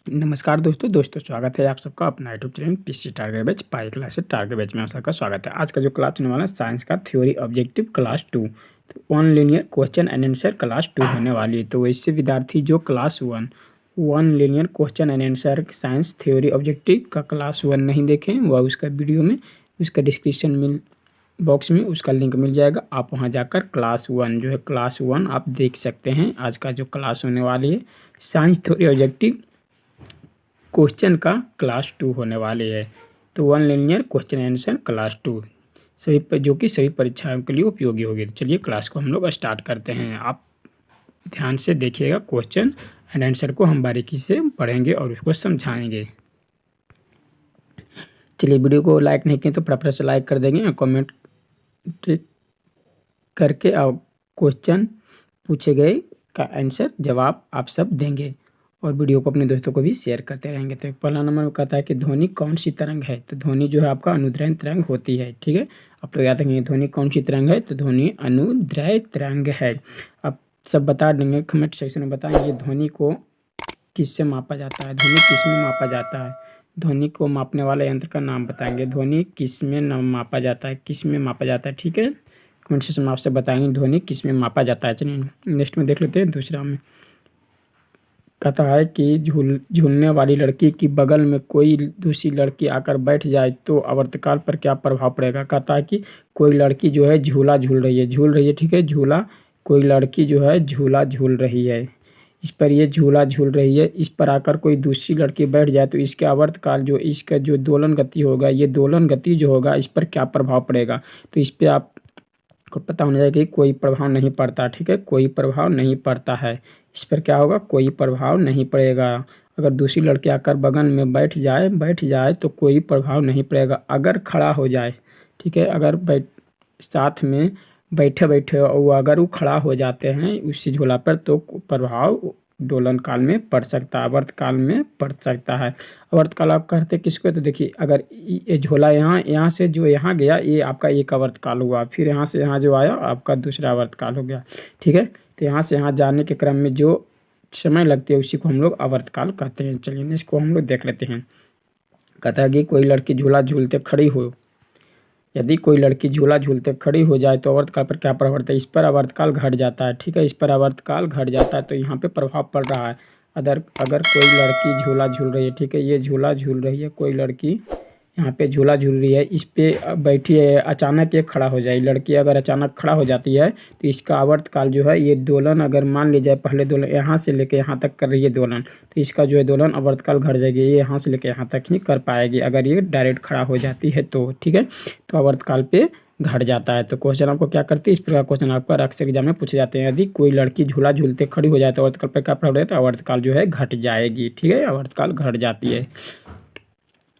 नमस्कार दोस्तों स्वागत है आप सबका अपना YouTube channel PC target batch pi class target batch में आप सबका स्वागत है। आज का जो क्लास होने वाला है साइंस का theory objective class 2 one linear question and answer class 2 होने वाली है। तो वैसे विद्यार्थी जो class one linear question and answer science theory objective का क्लास 1 नहीं देखें वह उसका वीडियो में उसका डिस्क्रिप्शन बॉक्स में उसका लिंक मिल जाएगा। आप वहां जाकर क्लास 1 जो है क्लास 1 आप देख सकते हैं। आज का जो क्लास होने वाली है साइंस थ्योरी ऑब्जेक्टिव क्वेश्चन का क्लास 2 होने वाली है। तो one linear question answer class 2 सभी पर जो कि सभी परीक्षाओं के लिए उपयोगी होगी। तो चलिए क्लास को हम लोग स्टार्ट करते हैं। आप ध्यान से देखिएगा, क्वेश्चन एंड आंसर को हम बारीकी से पढ़ेंगे और उसको समझाएंगे। चलिए वीडियो को लाइक नहीं किए तो फटाफट से लाइक कर देंगे और कमेंट करके और क्वेश्चन पूछे गए का आंसर जवाब आप सब देंगे और वीडियो को अपने दोस्तों को भी शेयर करते रहेंगे। तो पहला नंबर कहता है कि ध्वनि कौन सी तरंग है। तो ध्वनि जो है आपका अनुदैर्ध्य तरंग होती है। ठीक है, आप लोग याद रखेंगे ध्वनि कौन सी तरंग है। तो ध्वनि अनुदैर्ध्य तरंग है। आप सब बता देंगे, कमेंट सेक्शन में बताएंगे ध्वनि को किससे मापा जाता है, ध्वनि किस में मापा जाता है। ध्वनि को मापने वाले यंत्र का नाम बताएंगे। ध्वनि किस में मापा जाता है, किस में मापा जाता है। ठीक है, कमेंट सेक्शन में आपसे बताएंगे ध्वनि किस में मापा जाता है। चलिए नेक्स्ट में देख लेते हैं। दूसरा में कहता है कि झूलने वाली लड़की की बगल में कोई दूसरी लड़की आकर बैठ जाए तो आवर्तकाल पर क्या प्रभाव पड़ेगा। कहता है कि कोई लड़की जो है झूला झूल रही है। ठीक है, झूला कोई लड़की जो है झूला झूल रही है, इस पर ये झूला झूल रही है, इस पर आकर कोई दूसरी लड़की बैठ जाए तो इसके आवर्तकाल जो इसका जो दोलन गति होगा, ये दोलन गति जो होगा इस पर क्या प्रभाव पड़ेगा। तो इस पर आपको पता होना चाहिए कि कोई प्रभाव नहीं पड़ता। ठीक है, कोई प्रभाव नहीं पड़ता है। इस पर क्या होगा, कोई प्रभाव नहीं पड़ेगा। अगर दूसरी लड़की आकर बगल में बैठ जाए तो कोई प्रभाव नहीं पड़ेगा। अगर खड़ा हो जाए, ठीक है, अगर साथ में बैठे और अगर वो खड़ा हो जाते हैं उसी झूला पर तो प्रभाव दोलन काल में पड़ सकता है, आवर्त काल में पड़ सकता है। आवर्त काल आप कहते किसको, तो देखिए अगर ये झोला यहाँ से जो यहाँ गया ये आपका एक आवर्त काल हुआ, फिर यहाँ से यहाँ जो आया आपका दूसरा आवर्त काल हो गया। ठीक है, तो यहाँ से यहाँ जाने के क्रम में जो समय लगती है उसी को हम लोग आवर्त काल कहते हैं। चलिए इसको हम लोग देख लेते हैं। कहता है कि कोई लड़की झूला झूलते खड़ी हो, यदि कोई लड़की झूला झूलते खड़ी हो जाए तो आवर्तकाल पर क्या प्रभाव पड़ता है। इस पर आवर्तकाल घट जाता है। ठीक है, इस पर आवर्तकाल घट जाता है तो यहाँ पे प्रभाव पड़ रहा है। अगर कोई लड़की झूला झूल रही है, ठीक है, ये झूला झूल रही है, कोई लड़की यहाँ पे झूला झूल रही है, इस पे बैठी है, अचानक ये खड़ा हो जाए, लड़की अगर अचानक खड़ा हो जाती है तो इसका आवर्तकाल जो है ये दोलन अगर मान ली जाए, पहले दोलन यहाँ से लेके यहाँ तक कर रही है दोलन, तो इसका जो है दोलन आवर्तकाल घट जाएगी, ये यहाँ से लेके यहाँ तक ही कर पाएगी अगर ये डायरेक्ट खड़ा हो जाती है तो। ठीक है, तो आवर्तकाल पे घट जाता है। तो क्वेश्चन आपको क्या करती है, इस प्रकार क्वेश्चन आपका अक्सर एग्जाम में पूछे जाते हैं। यदि कोई लड़की झूला झूलते खड़ी हो जाए तो आवर्तकाल पर क्या प्रभाव रहता है, आवर्तकाल जो है घट जाएगी। ठीक है, आवर्तकाल घट जाती है,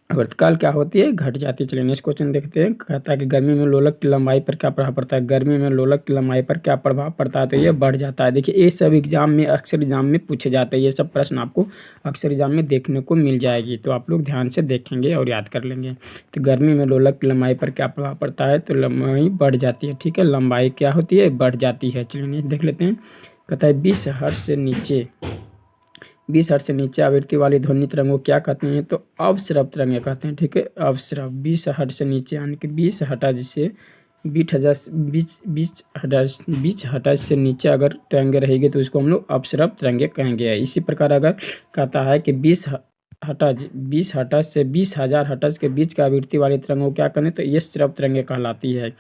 आवर्तकाल क्या होती है, घट जाती है। चलिए नेक्स्ट क्वेश्चन देखते हैं। कहता है कि गर्मी में लोलक की लंबाई पर क्या प्रभाव पड़ता है। गर्मी में लोलक की लंबाई पर क्या प्रभाव पड़ता है, तो ये बढ़ जाता है। देखिए ये सब एग्जाम में अक्सर एग्जाम में पूछे जाते हैं, ये सब प्रश्न आपको अक्सर एग्जाम में देखने को मिल जाएगी, तो आप लोग ध्यान से देखेंगे और याद कर लेंगे। तो गर्मी में लोलक की लंबाई पर क्या प्रभाव पड़ता है, तो लंबाई बढ़ जाती है। ठीक है, लंबाई क्या होती है, बढ़ जाती है। चलिए नेक्स्ट देख लेते हैं। कहता है 20 हर्ट्ज से नीचे आवृत्ति वाली ध्वनि तरंग को क्या कहते हैं, तो अवस्रव तरंगे कहते हैं। ठीक है, अवस्रव 20 हर्ट्ज से नीचे यानी कि 20 हर्ट्ज से 20 हर्ट्ज से नीचे अगर तरंगे रहेगी तो इसको हम लोग अवस्रव तरंगे कहेंगे। इसी प्रकार अगर कहता है कि 20 हर्ट्ज से 20,000 हर्ट्ज के बीच का आवृत्ति वाली तरंगों को क्या करें, तो ये श्रव तरंगे कहलाती है,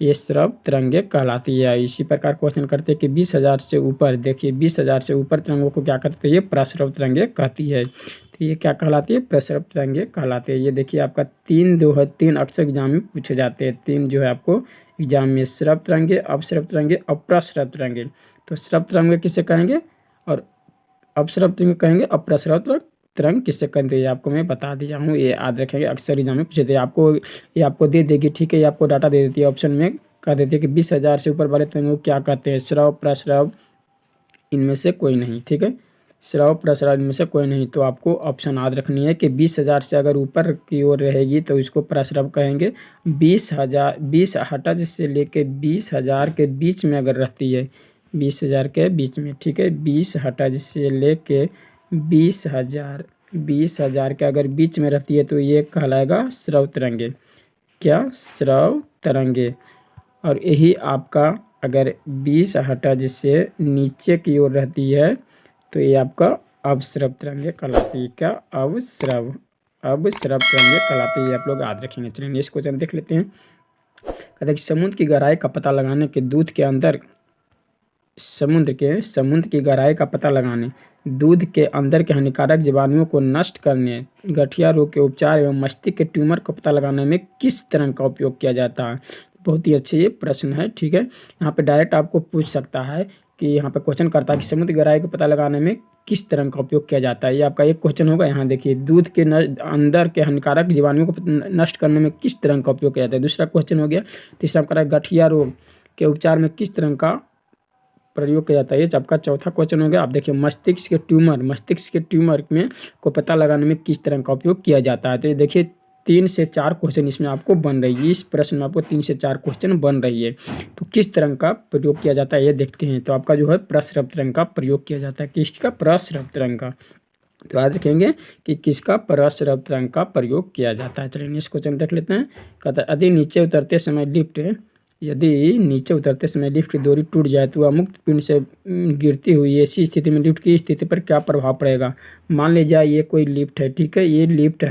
ये श्रव तरंगे कहलाती है। इसी प्रकार क्वेश्चन करते हैं कि 20,000 से ऊपर, देखिए 20,000 से ऊपर तरंगों को क्या कहते हैं, ये प्रस्रव तरंगे कहती है। तो ये क्या कहलाती है, प्रस्रव तरंगे कहलाती है। ये देखिए आपका तीन अक्सर एग्जाम में पूछे जाते हैं, तीन जो है आपको एग्जाम में, श्रव तरंगे, अवस्रव तरंगे, अप्रस्रव तरंगे। तो श्रव तरंगे किसे कहेंगे और अवस्रव तरंगे कहेंगे, अप्रस्रव तरंग किससे कहते हैं, आपको मैं बता दिया हूँ, ये याद रखेंगे अक्सर एग्जाम में पूछे थे। ये आपको दे देगी। ठीक है, ये आपको डाटा दे देती है, ऑप्शन में कह देती है कि 20,000 से ऊपर वाले तरंगों को क्या कहते हैं, श्रव, प्रस्रव, इनमें से कोई नहीं। ठीक है, श्रव, प्रस्रव इनमें से कोई नहीं, तो आपको ऑप्शन याद रखनी है कि 20,000 से अगर ऊपर की ओर रहेगी तो इसको प्रस्रव कहेंगे। 20 हर्ट्ज से लेके 20,000 के बीच में अगर रहती है, 20,000 के बीच में, ठीक है, 20 हर्ट्ज से लेके 20,000, 20,000 के अगर बीच में रहती है तो ये कहलाएगा स्रव तरंगे। क्या? स्रव तरंगे। और यही आपका अगर 20 हटा जिससे नीचे की ओर रहती है तो ये आपका अवस्रव तरंगे कहलाती है। क्या? अवस्रव तरंगे कहलाती है। आप लोग याद रखेंगे। चलिए नेक्स्ट क्वेश्चन देख लेते हैं। कहते हैं कि समुद्र की गहराई का पता लगाने के दूध के अंदर समुद्र की गहराई का पता लगाने, दूध के अंदर के हानिकारक जीवाणुओं को नष्ट करने, गठिया रोग के उपचार एवं मस्तिष्क के ट्यूमर का पता लगाने में किस तरह का उपयोग किया जाता है? बहुत ही अच्छे ये प्रश्न है। ठीक है, यहाँ पे डायरेक्ट आपको पूछ सकता है कि यहाँ पे क्वेश्चन करता है कि समुद्र की गहराई का पता लगाने में किस तरह का उपयोग किया जाता है। ये आपका एक क्वेश्चन होगा। यहाँ देखिए, दूध के अंदर के हानिकारक जीवाणुओं को नष्ट करने में किस तरह का उपयोग किया जाता है। दूसरा क्वेश्चन हो गया। तीसरा आपका गठिया रोग के उपचार में किस तरह का प्रयोग किया जाता है। ये आपका चौथा क्वेश्चन हो गया। आप देखिए, मस्तिष्क के ट्यूमर में को पता लगाने में किस तरह का उपयोग किया जाता है। तो ये देखिए 3 से 4 क्वेश्चन इसमें आपको बन रही है। इस प्रश्न में आपको 3 से 4 क्वेश्चन बन रही है। तो किस तरह का प्रयोग किया जाता है ये देखते हैं। तो आपका जो है प्रस्रव तरंग का प्रयोग किया जाता है। किसका? प्रस्रव तरंग का। तो याद रखेंगे कि किसका? प्रस्रव तरंग का प्रयोग किया जाता है। चलिए नेक्स्ट क्वेश्चन देख लेते हैं। कहता है यदि नीचे उतरते समय लिफ्ट की डोरी टूट जाए तो वह मुक्त पिंड से गिरती हुई ऐसी स्थिति में लिफ्ट की स्थिति पर क्या प्रभाव पड़ेगा? मान लीजिए ये कोई लिफ्ट है। ठीक है, ये लिफ्ट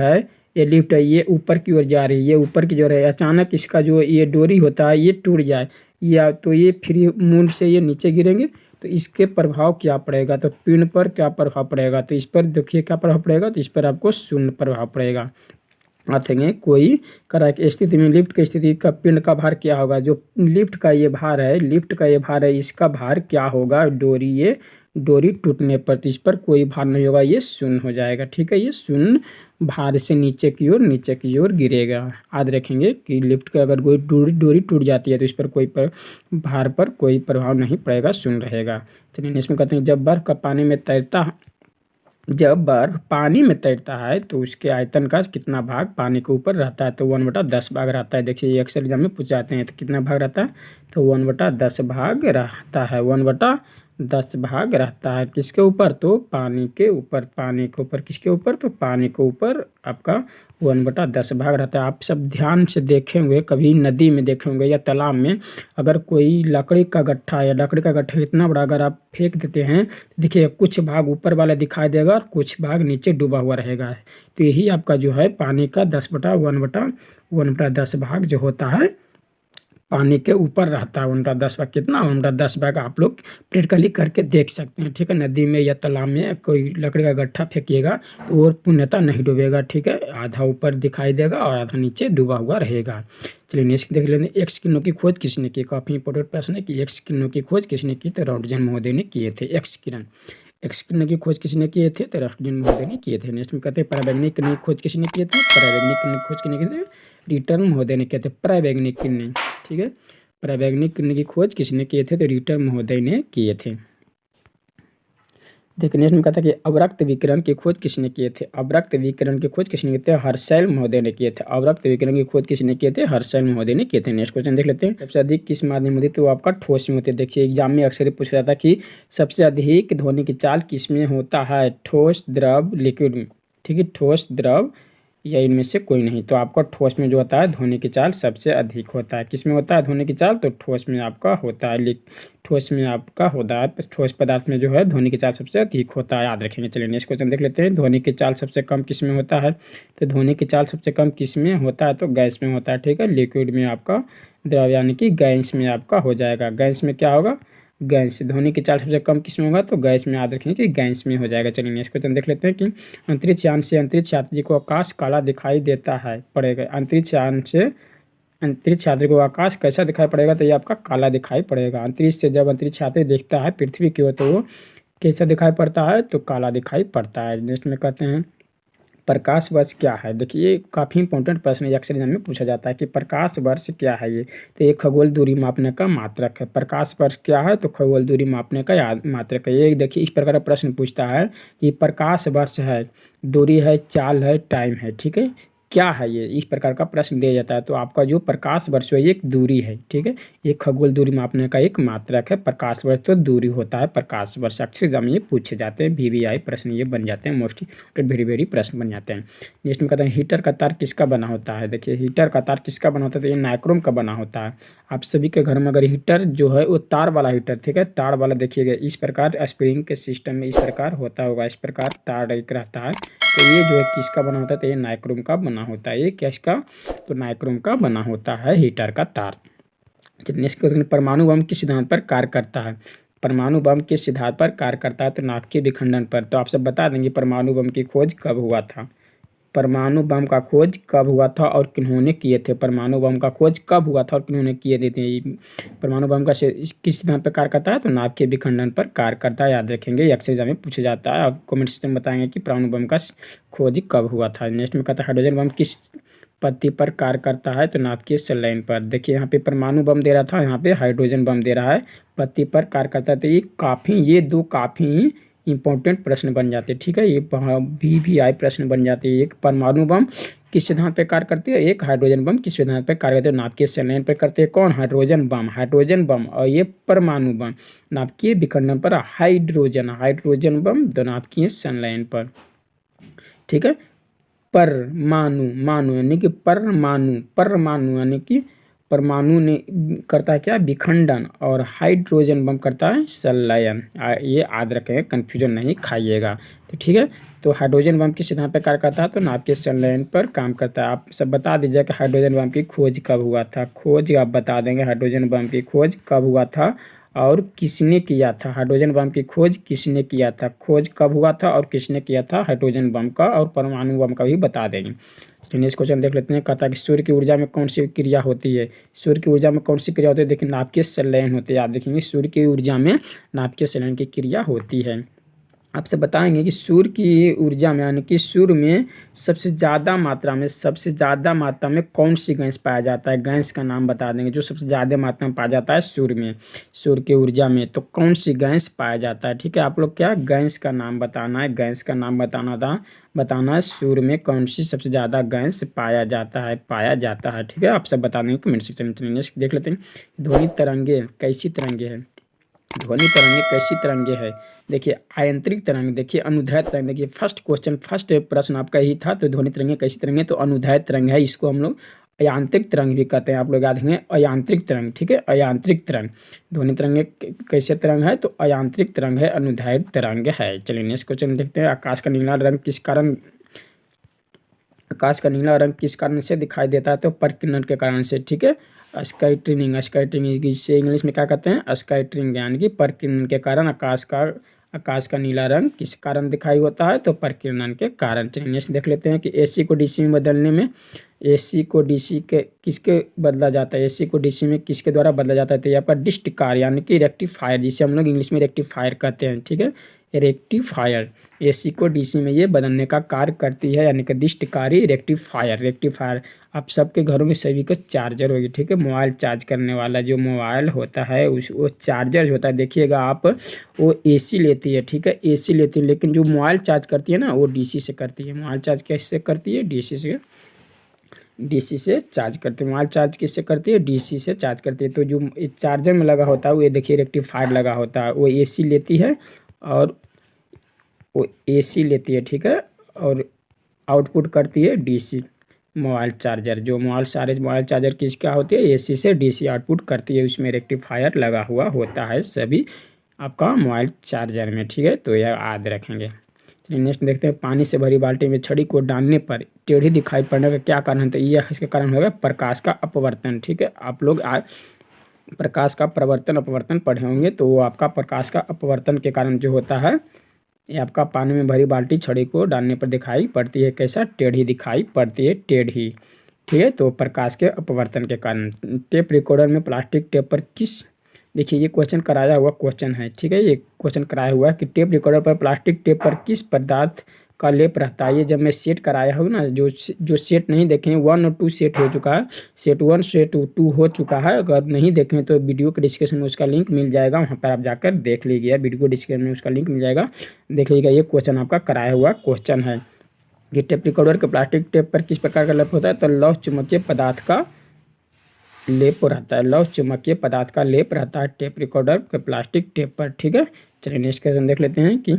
है, ये ऊपर की ओर जा रही है, ये ऊपर की ओर है। अचानक इसका जो ये डोरी होता है ये टूट जाए, या तो ये फ्री मूड से ये नीचे गिरेंगे तो इसके प्रभाव क्या पड़ेगा? तो पिंड पर क्या प्रभाव पड़ेगा? तो इस पर देखिए क्या प्रभाव पड़ेगा। तो इस पर आपको शून्य प्रभाव पड़ेगा। आते कोई करा की स्थिति में लिफ्ट की स्थिति का पिंड का भार क्या होगा? जो लिफ्ट का ये भार है, इसका भार क्या होगा? डोरी टूटने पर, तो इस पर कोई भार नहीं होगा, ये शून्य हो जाएगा। ठीक है, ये शून्य भार से नीचे की ओर गिरेगा। याद रखेंगे कि लिफ्ट का अगर कोई डोरी टूट जाती है तो इस पर भार पर कोई प्रभाव नहीं पड़ेगा, शून्य रहेगा। चलिए इसमें कहते हैं जब बर्फ पानी में तैरता है तो उसके आयतन का कितना भाग पानी के ऊपर रहता है? तो 1/10 भाग रहता है। देखिए ये अक्सर एग्जाम में पूछ जाते हैं। तो कितना भाग रहता है? तो 1/10 भाग रहता है। 1/10 भाग रहता है किसके ऊपर? तो पानी के ऊपर। किसके ऊपर? तो पानी के ऊपर आपका 1/10 भाग रहता है। आप सब ध्यान से देखे होंगे, कभी नदी में देखे होंगे या तालाब में, अगर कोई लकड़ी का गट्ठा इतना बड़ा अगर आप फेंक देते हैं, देखिए कुछ भाग ऊपर वाला दिखाई देगा और कुछ भाग नीचे डूबा हुआ रहेगा। तो यही आपका जो है पानी का 1/10 भाग जो होता है पानी के ऊपर रहता है। 1/10 भाग कितना? 1/10 भाग आप लोग प्रैक्टिकली करके देख सकते हैं। ठीक है, नदी में या तालाब में कोई लकड़ी का गट्ठा फेंकिएगा तो वो पूर्णतः नहीं डूबेगा। ठीक है, आधा ऊपर दिखाई देगा और आधा नीचे डूबा हुआ रहेगा। चलिए नेक्स्ट देख लेते हैं। एक्स किरणों की खोज किसने की? काफ़ी इंपॉर्टेंट प्रश्न है कि एक्स किरणों की खोज किसने की? तो रॉन्टगेन महोदय ने किए थे। एक्स किरण की खोज किसने किए थे? तो रॉन्टगेन महोदय ने किए थे। नेक्स्ट में कहते हैं परावैज्ञानिक किरण की खोज किसने किए थे? रिटर्न महोदय ने किए थे। परावैज्ञानिक किरण, ठीक है, परावैज्ञानिक किरण की खोज किसने किए थे? तो रिटर्न महोदय ने किए थे। देखिए नेक्स्ट में कहता है कि अवरक्त विकिरण की खोज किसने किए थे? अवरक्त विकिरण की खोज किसने किए थे? हर्शेल महोदय ने किए थे। अवरक्त विकिरण की खोज किसने किए थे? हर्शेल महोदय ने किए थे। नेक्स्ट क्वेश्चन देख लेते हैं। सबसे अधिक किस माध्यम होती है? तो आपका ठोस में होती है। देखिए एग्जाम में अक्सर पूछा जाता है कि सबसे अधिक ध्वनि की चाल किसमें होता है? ठोस, द्रव, लिक्विड में। ठीक है, ठोस, द्रव या इनमें से कोई नहीं। तो आपका ठोस में जो होता है ध्वनि की चाल सबसे अधिक होता है। किसमें होता है ध्वनि की चाल? तो ठोस में आपका होता है। ठोस में आपका होता है। ठोस पदार्थ में जो है ध्वनि की चाल सबसे अधिक होता है। याद रखेंगे। चलिए नेक्स्ट क्वेश्चन देख लेते हैं। ध्वनि की चाल सबसे कम किसमें होता है? तो ध्वनि की चाल सबसे कम किसमें होता है? तो गैस में होता है। ठीक है, लिक्विड में आपका, द्रव यानी कि गैस में आपका हो जाएगा। गैस में क्या होगा? गैस। ध्वनि की चाल सबसे कम किसमें होगा? तो गैस में। याद रखेंगे कि गैस में हो जाएगा। चलिए नेक्स्ट क्वेश्चन देख लेते हैं कि अंतरिक्ष यान से अंतरिक्ष यात्री को आकाश काला दिखाई देता है पड़ेगा। अंतरिक्ष यान से अंतरिक्ष यात्री को आकाश कैसा दिखाई पड़ेगा? तो ये आपका काला दिखाई पड़ेगा। अंतरिक्ष से जब अंतरिक्ष यात्री देखता है पृथ्वी की ओर तो वो कैसा दिखाई पड़ता है? तो काला दिखाई पड़ता है। नेक्स्ट में कहते हैं प्रकाश वर्ष क्या है? देखिए ये काफ़ी इंपॉर्टेंट प्रश्न है, अक्सर एग्जाम में पूछा जाता है कि प्रकाश वर्ष क्या है ये? तो ये खगोल दूरी मापने का मात्रक है। प्रकाश वर्ष क्या है? तो खगोल दूरी मापने का मात्रक है। ये देखिए इस प्रकार का प्रश्न पूछता है कि प्रकाश वर्ष है, दूरी है, चाल है, टाइम है। ठीक है, क्या है ये, इस प्रकार का प्रश्न दिया जाता है। तो आपका जो प्रकाश वर्ष है ये एक दूरी है, ठीक है, ये खगोल दूरी मापने का एक मात्रक है। प्रकाश वर्ष तो दूरी होता है, प्रकाश वर्ष अक्सर एग्जाम ये पूछे जाते हैं, VVI प्रश्न ये बन जाते हैं, मोस्ट वेरी वेरी प्रश्न बन जाते हैं। नेक्स्ट में कहते हैं हीटर का तार किसका बना होता है। देखिए हीटर का तार किसका बना होता है, तो ये नाइक्रोम का बना होता है। आप सभी के घर में अगर हीटर जो है वो तार वाला हीटर, ठीक है, तार वाला देखिएगा इस प्रकार स्प्रिंग के सिस्टम में इस प्रकार होता होगा, इस प्रकार तार एक रहता है। तो ये जो है किसका बना होता है, तो ये नाइक्रोम का बना होता है। ये क्या इसका, तो नाइक्रोम का बना होता है हीटर का तार। नेक्स्ट क्वेश्चन, परमाणु बम किस सिद्धांत पर कार्य करता है। परमाणु बम किस सिद्धांत पर कार्य करता है, तो नाभिकीय विखंडन पर। तो आप सब बता देंगे परमाणु बम की खोज कब हुआ था, परमाणु बम का खोज कब हुआ था और किन्होंने किए थे। परमाणु बम का खोज कब हुआ था और किन्होंने किए थे। परमाणु बम का किस सिद्धांत पर कार्य करता है, तो नाभिकीय विखंडन पर कार्य करता है, याद रखेंगे, अक्सर एग्जाम में पूछा जाता है। आप कमेंट सेक्शन में बताएंगे कि परमाणु बम का खोज कब हुआ था। नेक्स्ट में कहता है हाइड्रोजन बम किस पत्ती पर कार्य करता है, तो नाभिकीय संलयन पर। देखिए यहाँ पे परमाणु बम दे रहा था, यहाँ पे हाइड्रोजन बम दे रहा है, पत्ती पर कार्य करता है। तो ये दो काफ़ी इंपॉर्टेंट प्रश्न बन जाते हैं, ठीक है, ये VVI प्रश्न बन जाते हैं। एक परमाणु बम किस सिद्धांत पर कार्य करती है, एक हाइड्रोजन बम किस सिद्धांत पर कार्य करते हैं, नाभिकीय संलयन पर करते हैं। कौन, हाइड्रोजन बम और ये परमाणु बम नाभिकीय विखंडन पर, हाइड्रोजन बम दो नाभिकीय संलयन पर, ठीक है। परमाणु यानी कि परमाणु यानी कि परमाणु ने करता है क्या, विखंडन, और हाइड्रोजन बम करता है संलयन। ये याद रखें, कन्फ्यूजन नहीं खाइएगा, तो ठीक है। तो हाइड्रोजन बम किस सिद्धांत पर कार्य करता है, तो नाभिकीय संलयन पर काम करता है। आप सब बता दीजिए कि हाइड्रोजन बम की खोज कब हुआ था, खोज आप बता देंगे हाइड्रोजन बम की खोज कब हुआ था और किसने किया था। हाइड्रोजन बम की खोज किसने किया था, खोज कब हुआ था और किसने किया था हाइड्रोजन बम का, और परमाणु बम का भी बता देंगे। तो नेक्स्ट क्वेश्चन देख लेते हैं। कहता है कि सूर्य की ऊर्जा में कौन सी क्रिया होती है। सूर्य की ऊर्जा में कौन सी क्रिया होती है, देखिए नाभिकीय संलयन होते हैं, याद देखेंगे, सूर्य की ऊर्जा में नाभिकीय संलयन की क्रिया होती है। आपसे बताएंगे कि सूर्य की ऊर्जा में यानी कि सूर्य में सबसे ज़्यादा मात्रा में कौन सी गैस पाया जाता है, गैस का नाम बता देंगे जो सबसे ज़्यादा मात्रा में पाया जाता है सूर्य में, सूर्य की ऊर्जा में, तो कौन सी गैस पाया जाता है, ठीक है। आप लोग क्या गैस का नाम बताना है, गैस का नाम बताना है, सूर्य में कौन सी सबसे ज़्यादा गैस पाया जाता है, ठीक है। आप सब बता देंगे कमेंट सेक्शन में। नेक्स्ट देख लेते हैं, ध्वनि तरंगे कैसी तरंगे है, ध्वनि तरंगे कैसी तरंगे है। देखिए आयंत्रिक तरंग, देखिए अनुदैर्ध्य तरंग, देखिए फर्स्ट प्रश्न आपका ही था। तो ध्वनि तरंगे कैसी तरंग है, तो अनुदैर्ध्य तरंग है, इसको हम लोग अयांत्रिक तरंग भी कहते हैं, आप लोग याद रखेंगे, अयांत्रिक तरंग, ठीक है, अयांत्रिक तरंग। ध्वनि तरंगे कैसे तरंग है, तो अयांत्रिक तरंग है, अनुदैर्ध्य तरंग है। चलिए नेक्स्ट क्वेश्चन देखते हैं। आकाश का नीला रंग किस कारण से दिखाई देता है, तो प्रकीर्णन के कारण से, ठीक है। स्काइट्रिनिंग जिसे इंग्लिश में क्या कहते हैं, स्काइट्रिंग, यानी कि प्रकीर्णन के कारण आकाश का नीला रंग किस कारण दिखाई होता है, तो प्रकीर्णन के कारण। चलिए नेक्स्ट देख लेते हैं कि AC को DC में बदलने में AC को DC के किसके बदला जाता है, AC को DC में किसके द्वारा बदला जाता है, तो ये आपका डिस्टकार यानी कि रेक्टिफायर, जिसे हम लोग इंग्लिश में रेक्टिफायर कहते हैं, ठीक है, रेक्टिफायर। AC को DC में ये बदलने का कार्य करती है, यानी कि डिस्टकारी रेक्टिफायर। आप सबके घरों में सभी को चार्जर होगी, ठीक है, मोबाइल चार्ज करने वाला जो मोबाइल होता है वो चार्जर होता है, देखिएगा आप, वो AC लेती है, ठीक है, AC लेती है, लेकिन जो मोबाइल चार्ज करती है ना वो DC से करती है। मोबाइल चार्ज कैसे करती है, DC से चार्ज करती है। मोबाइल चार्ज किससे करती है, DC से चार्ज करती है। तो जो चार्जर में लगा होता है वो ये देखिए रेक्टिफायर लगा होता है, वो AC लेती है, और वो AC लेती है, ठीक है, और आउटपुट करती है DC। Mobile charger mobile charger किसका होती है, AC से DC आउटपुट करती है, उसमें रेक्टिफायर लगा हुआ होता है सभी आपका मोबाइल चार्जर में, ठीक है, तो यह याद रखेंगे। चलिए नेक्स्ट देखते हैं। पानी से भरी बाल्टी में छड़ी को डालने पर टेढ़ी दिखाई पड़ने का क्या कारण है, तो यह इसका कारण होगा प्रकाश का अपवर्तन, ठीक है। आप लोग प्रकाश का प्रवर्तन अपवर्तन पढ़े होंगे, तो वो आपका प्रकाश का अपवर्तन के कारण जो होता है, ये आपका पानी में भरी बाल्टी छड़ी को डालने पर दिखाई पड़ती है कैसा, टेढ़ी दिखाई पड़ती है, टेढ़ी, ठीक है, तो प्रकाश के अपवर्तन के कारण। टेप रिकॉर्डर में प्लास्टिक टेप पर देखिए ये क्वेश्चन कराया हुआ क्वेश्चन है, ठीक है, ये क्वेश्चन कराया हुआ है कि टेप रिकॉर्डर पर प्लास्टिक टेप पर किस पदार्थ का लेप रहता है। ये जब मैं सेट कराया हूँ ना, जो सेट नहीं देखें 1 और 2 सेट हो चुका है, सेट 1 सेट 2 हो चुका है, अगर नहीं देखें तो वीडियो के डिस्क्रिप्शन में उसका लिंक मिल जाएगा, वहाँ पर आप जाकर देख लीजिए, वीडियो डिस्क्रिप्शन में उसका लिंक मिल जाएगा, देख लीजिएगा। ये क्वेश्चन आपका कराया हुआ क्वेश्चन है। कि टेप रिकॉर्डर के प्लास्टिक टेप पर किस प्रकार का लेप होता है, तो लौह चुंबकीय पदार्थ का लेप रहता है, लौह चुंबकीय पदार्थ का लेप रहता है टेप रिकॉर्डर के प्लास्टिक टेप पर। ठीक है, चलिए नेक्स्ट क्वेश्चन देख लेते हैं कि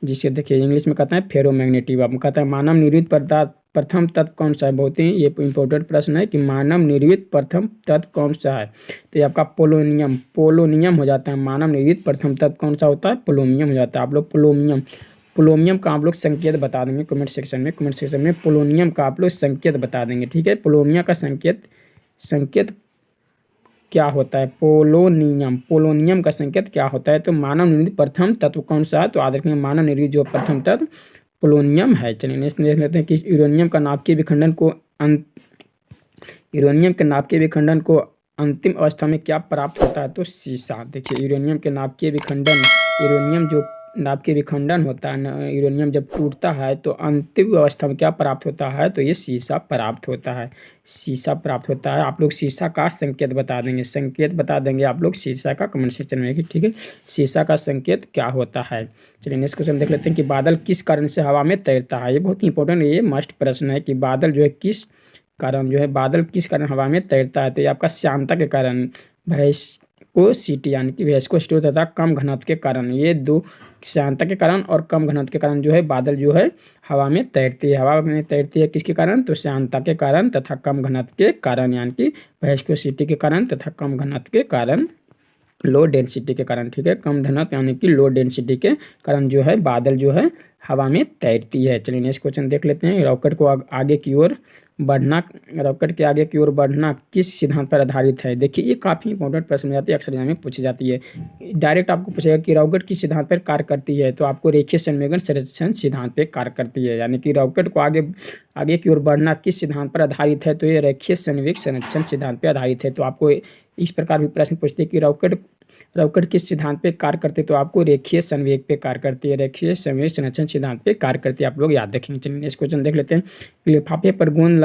जिसे देखिए इंग्लिश में कहते हैं फेरोमैग्नेटिक। अब कहता है मानव निर्मित पदार्थ प्रथम तत्व कौन सा है। बहुत ही ये इंपॉर्टेंट प्रश्न है कि मानव निर्मित प्रथम तत्व कौन सा है, तो ये आपका पोलोनियम, पोलोनियम हो जाता है। मानव निर्मित प्रथम तत्व कौन सा होता है, पोलोनियम हो जाता है। आप लोग पोलोनियम, पोलोनियम का आप लोग संकेत बता देंगे कमेंट सेक्शन में, कमेंट सेक्शन में पोलोनियम का आप लोग संकेत बता देंगे। ठीक है, पोलोनियम का संकेत क्या होता है, पोलोनियम, पोलोनियम का संकेत क्या होता है, तो मानव निर्मित प्रथम तत्व कौन सा है, तो याद रखेंगे मानव निर्मित जो प्रथम तत्व पोलोनियम है। चलिए नेक्स्ट देख लेते हैं कि यूरेनियम का नाभिकीय विखंडन को यूरेनियम के नाभिकीय विखंडन को अंतिम अवस्था में क्या प्राप्त होता है, तो सीसा। देखिए यूरेनियम के नाभिकीय विखंडन, यूरेनियम जो नाभिकीय विखंडन होता है, यूरेनियम जब टूटता है तो अंतिम अवस्था में क्या प्राप्त होता है, तो ये सीसा प्राप्त होता है, सीसा प्राप्त होता है। आप लोग सीसा का संकेत बता देंगे, संकेत बता देंगे आप लोग सीसा का कमेंट सेक्शन में। ठीक है, सीसा का संकेत क्या होता है। चलिए नेक्स्ट क्वेश्चन देख लेते हैं कि बादल किस कारण से हवा में तैरता है। ये बहुत ही इंपॉर्टेंट, ये मस्ट प्रश्न है कि बादल जो है किस कारण, जो है बादल किस कारण हवा में तैरता है, तो ये आपका श्यानता के कारण, वेस्कोसिटी यानी कि वेस्कोसिटी तथा कम घनत्व के कारण, ये दो श्यानता के कारण और कम घनत्व के कारण जो है बादल जो है हवा में तैरती है। हवा में तैरती है किसके कारण, तो श्यानता के कारण तथा कम घनत्व के कारण, यानी कि वेस्कोसिटी के कारण तथा कम घनत्व के कारण, लो डेंसिटी के कारण। ठीक है, कम घनत्व यानी कि लो डेंसिटी के कारण जो है बादल जो है हवा में तैरती है। चलिए नेक्स्ट क्वेश्चन देख लेते हैं। रॉकेट को आगे की ओर बढ़ना, रॉकेट के आगे की ओर बढ़ना किस सिद्धांत पर आधारित है। देखिए ये काफ़ी इंपॉर्टेंट प्रश्न जाती है, अक्सर एग्जाम में पूछी जाती है। डायरेक्ट आपको पूछेगा कि रॉकेट किस सिद्धांत पर कार्य करती है, तो आपको रेखीय संवेगन संरक्षण सिद्धांत पर कार्य करती है। यानी कि रॉकेट को आगे की ओर बढ़ना किस सिद्धांत पर आधारित है, तो ये रेखीय संवेग संरक्षण सिद्धांत पर आधारित है। तो आपको इस प्रकार भी प्रश्न पूछते हैं कि रॉकेट किस सिद्धांत पे कार्य करते हैं, तो आपको रेखीय संवेग पे कार्य करती है, रेखीय संवेग संरक्षण सिद्धांत पे कार्य करती है। आप लोग याद रखेंगे। चलिए नेक्स्ट क्वेश्चन देख लेते हैं। लिफाफे पर गोंद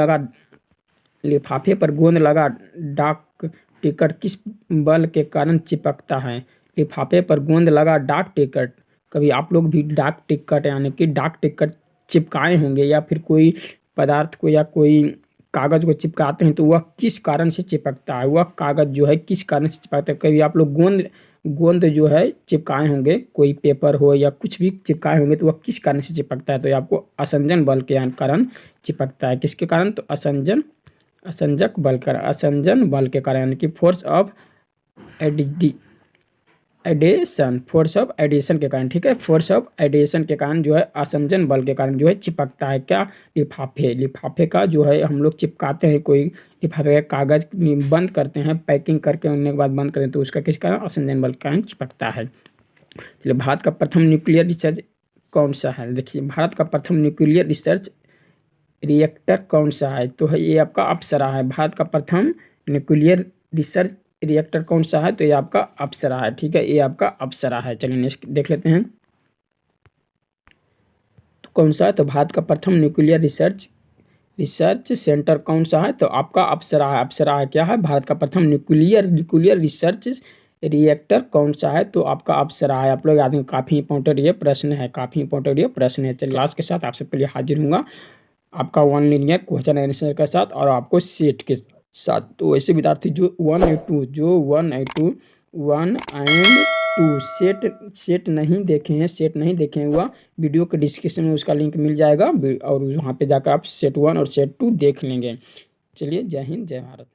लगा डाक टिकट किस बल के कारण चिपकता है। लिफाफे पर गोंद लगा डाक टिकट, कभी आप लोग भी डाक टिकट यानी कि डाक टिकट चिपकाए होंगे, या फिर कोई पदार्थ को या कोई कागज़ को चिपकाते हैं, तो वह किस कारण से चिपकता है, वह कागज़ जो है किस कारण से चिपकता है। कभी आप लोग गोंद जो है चिपकाए होंगे, कोई पेपर हो या कुछ भी चिपकाए होंगे, तो वह किस कारण से चिपकता है, तो ये आपको असंजन बल के कारण चिपकता है। किसके कारण, तो असंजक बल का, असंजन बल के कारण, यानी कि force of addition, force of addition के कारण। ठीक है, फोर्स ऑफ एडिशन के कारण जो है असंजन बल के कारण जो है चिपकता है क्या, लिफाफे का जो है हम लोग चिपकाते हैं, कोई लिफाफे का कागज़ बंद करते हैं, पैकिंग करके उनने के बाद बंद करते हैं, तो उसका किस कारण, असंजन बल के कारण चिपकता है। चलिए भारत का प्रथम न्यूक्लियर रिसर्च कौन सा है। देखिए भारत का प्रथम न्यूक्लियर रिसर्च रिएक्टर कौन सा है, तो है ये आपका अप्सरा है। भारत का प्रथम न्यूक्लियर रिसर्च रिएक्टर कौन सा है, तो ये आपका अप्सरा है। ठीक है, ये आपका अप्सरा है। चलिए नेक्स्ट देख लेते हैं तो कौन सा है, तो भारत का प्रथम न्यूक्लियर रिसर्च सेंटर कौन सा है, तो आपका अप्सरा है। अप्सरा है क्या है, भारत का प्रथम न्यूक्लियर रिसर्च रिएक्टर कौन सा है, तो आपका अप्सरा है। आप लोग याद रखें, काफ़ी इंपॉर्टेंट ये प्रश्न है, काफ़ी इंपॉर्टेंट ये प्रश्न है। चलिए क्लास के साथ आपसे पहले हाजिर हूँगा आपका 1 लीनियर क्वेश्चन आंसर के साथ और आपको सेट के साथ। तो ऐसे विद्यार्थी जो 1 और 2 सेट नहीं देखे हैं वह वीडियो के डिस्क्रिप्शन में उसका लिंक मिल जाएगा और वहाँ पे जाकर आप सेट 1 और सेट 2 देख लेंगे। चलिए जय हिंद जय भारत।